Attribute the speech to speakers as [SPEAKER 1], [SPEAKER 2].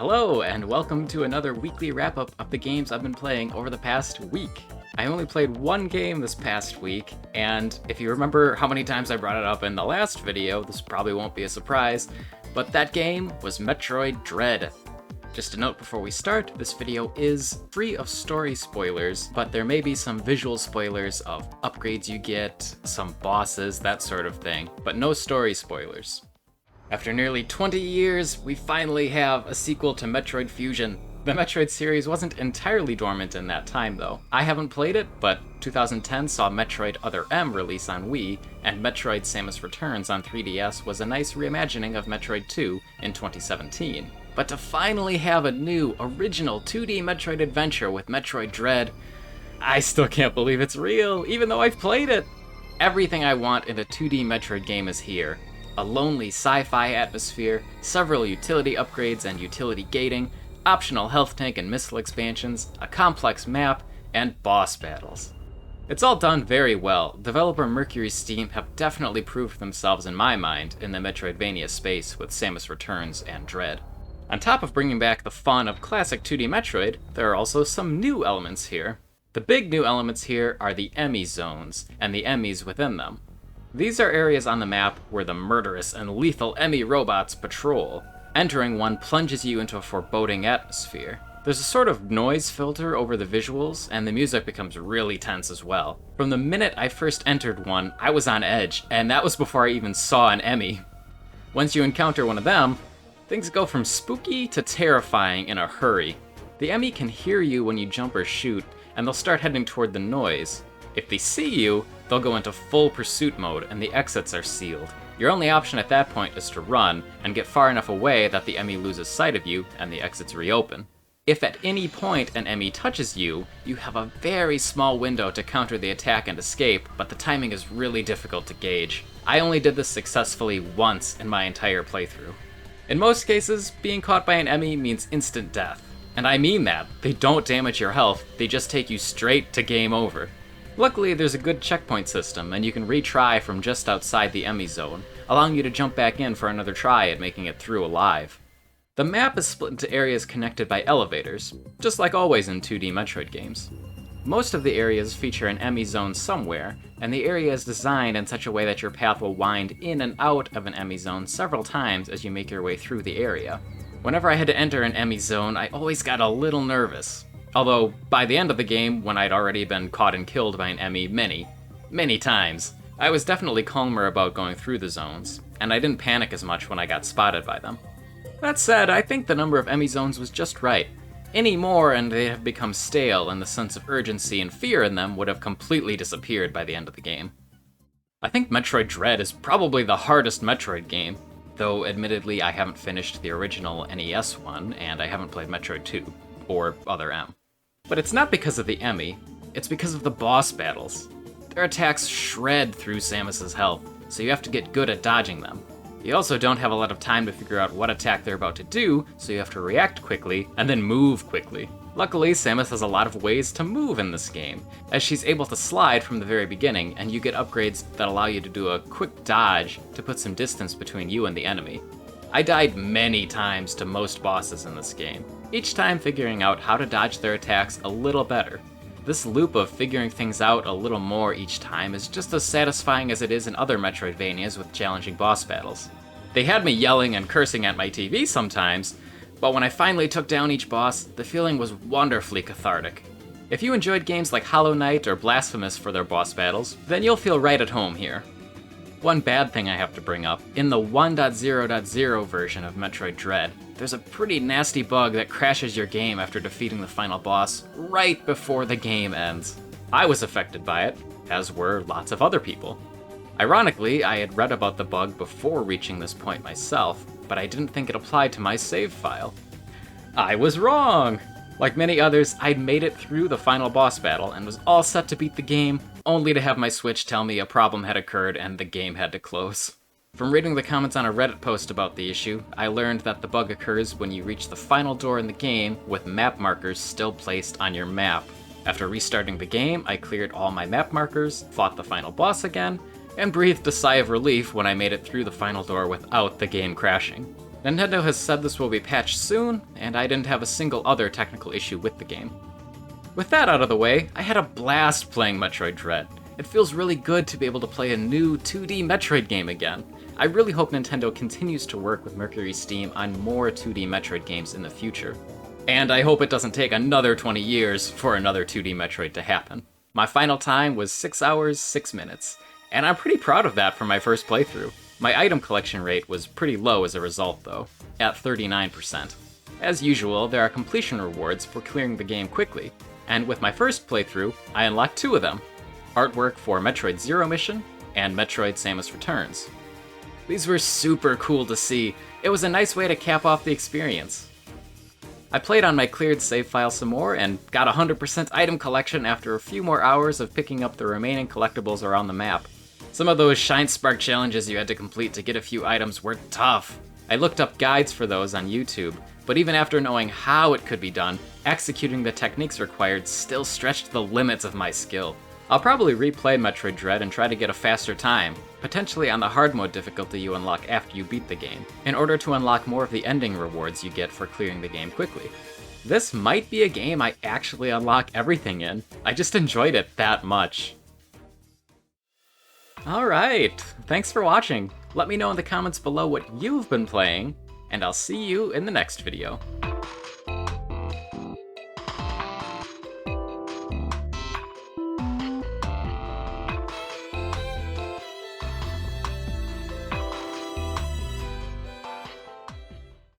[SPEAKER 1] Hello, and welcome to another weekly wrap-up of the games I've been playing over the past week. I only played one game this past week, and if you remember how many times I brought it up in the last video, this probably won't be a surprise, but that game was Metroid Dread. Just a note before we start, this video is free of story spoilers, but there may be some visual spoilers of upgrades you get, some bosses, that sort of thing, but no story spoilers. After nearly 20 years, we finally have a sequel to Metroid Fusion. The Metroid series wasn't entirely dormant in that time, though. I haven't played it, but 2010 saw Metroid Other M release on Wii, and Metroid Samus Returns on 3DS was a nice reimagining of Metroid 2 in 2017. But to finally have a new, original 2D Metroid adventure with Metroid Dread, I still can't believe it's real, even though I've played it! Everything I want in a 2D Metroid game is here. A lonely sci-fi atmosphere, several utility upgrades and utility gating, optional health tank and missile expansions, a complex map, and boss battles. It's all done very well. Developer Mercury Steam have definitely proved themselves in my mind in the Metroidvania space with Samus Returns and Dread. On top of bringing back the fun of classic 2D Metroid, there are also some new elements here. The big new elements here are the Emmy zones, and the Emmys within them. These are areas on the map where the murderous and lethal Emmy robots patrol. Entering one plunges you into a foreboding atmosphere. There's a sort of noise filter over the visuals, and the music becomes really tense as well. From the minute I first entered one, I was on edge, and that was before I even saw an Emmy. Once you encounter one of them, things go from spooky to terrifying in a hurry. The Emmy can hear you when you jump or shoot, and they'll start heading toward the noise. If they see you, they'll go into full pursuit mode and the exits are sealed. Your only option at that point is to run and get far enough away that the Emmy loses sight of you and the exits reopen. If at any point an Emmy touches you, you have a very small window to counter the attack and escape, but the timing is really difficult to gauge. I only did this successfully once in my entire playthrough. In most cases, being caught by an Emmy means instant death. And I mean that. They don't damage your health, they just take you straight to game over. Luckily, there's a good checkpoint system, and you can retry from just outside the Emmy zone, allowing you to jump back in for another try at making it through alive. The map is split into areas connected by elevators, just like always in 2D Metroid games. Most of the areas feature an Emmy zone somewhere, and the area is designed in such a way that your path will wind in and out of an Emmy zone several times as you make your way through the area. Whenever I had to enter an Emmy zone, I always got a little nervous. Although, by the end of the game, when I'd already been caught and killed by an Emmy many times, I was definitely calmer about going through the zones, and I didn't panic as much when I got spotted by them. That said, I think the number of Emmy zones was just right. Any more and they'd have become stale, and the sense of urgency and fear in them would have completely disappeared by the end of the game. I think Metroid Dread is probably the hardest Metroid game, though admittedly I haven't finished the original NES one, and I haven't played Metroid 2, or Other M. But it's not because of the Emmy, it's because of the boss battles. Their attacks shred through Samus's health, so you have to get good at dodging them. You also don't have a lot of time to figure out what attack they're about to do, so you have to react quickly, and then move quickly. Luckily, Samus has a lot of ways to move in this game, as she's able to slide from the very beginning, and you get upgrades that allow you to do a quick dodge to put some distance between you and the enemy. I died many times to most bosses in this game, each time figuring out how to dodge their attacks a little better. This loop of figuring things out a little more each time is just as satisfying as it is in other Metroidvanias with challenging boss battles. They had me yelling and cursing at my TV sometimes, but when I finally took down each boss, the feeling was wonderfully cathartic. If you enjoyed games like Hollow Knight or Blasphemous for their boss battles, then you'll feel right at home here. One bad thing I have to bring up, in the 1.0.0 version of Metroid Dread, there's a pretty nasty bug that crashes your game after defeating the final boss right before the game ends. I was affected by it, as were lots of other people. Ironically, I had read about the bug before reaching this point myself, but I didn't think it applied to my save file. I was wrong! Like many others, I'd made it through the final boss battle and was all set to beat the game, only to have my Switch tell me a problem had occurred and the game had to close. From reading the comments on a Reddit post about the issue, I learned that the bug occurs when you reach the final door in the game with map markers still placed on your map. After restarting the game, I cleared all my map markers, fought the final boss again, and breathed a sigh of relief when I made it through the final door without the game crashing. Nintendo has said this will be patched soon, and I didn't have a single other technical issue with the game. With that out of the way, I had a blast playing Metroid Dread. It feels really good to be able to play a new 2D Metroid game again. I really hope Nintendo continues to work with Mercury Steam on more 2D Metroid games in the future. And I hope it doesn't take another 20 years for another 2D Metroid to happen. My final time was 6 hours, 6 minutes, and I'm pretty proud of that for my first playthrough. My item collection rate was pretty low as a result though, at 39%. As usual, there are completion rewards for clearing the game quickly, and with my first playthrough, I unlocked 2 of them. Artwork for Metroid Zero Mission, and Metroid Samus Returns. These were super cool to see. It was a nice way to cap off the experience. I played on my cleared save file some more and got 100% item collection after a few more hours of picking up the remaining collectibles around the map. Some of those Shine Spark challenges you had to complete to get a few items were tough. I looked up guides for those on YouTube, but even after knowing how it could be done, executing the techniques required still stretched the limits of my skill. I'll probably replay Metroid Dread and try to get a faster time, potentially on the hard mode difficulty you unlock after you beat the game, in order to unlock more of the ending rewards you get for clearing the game quickly. This might be a game I actually unlock everything in. I just enjoyed it that much. Alright, thanks for watching. Let me know in the comments below what you've been playing, and I'll see you in the next video.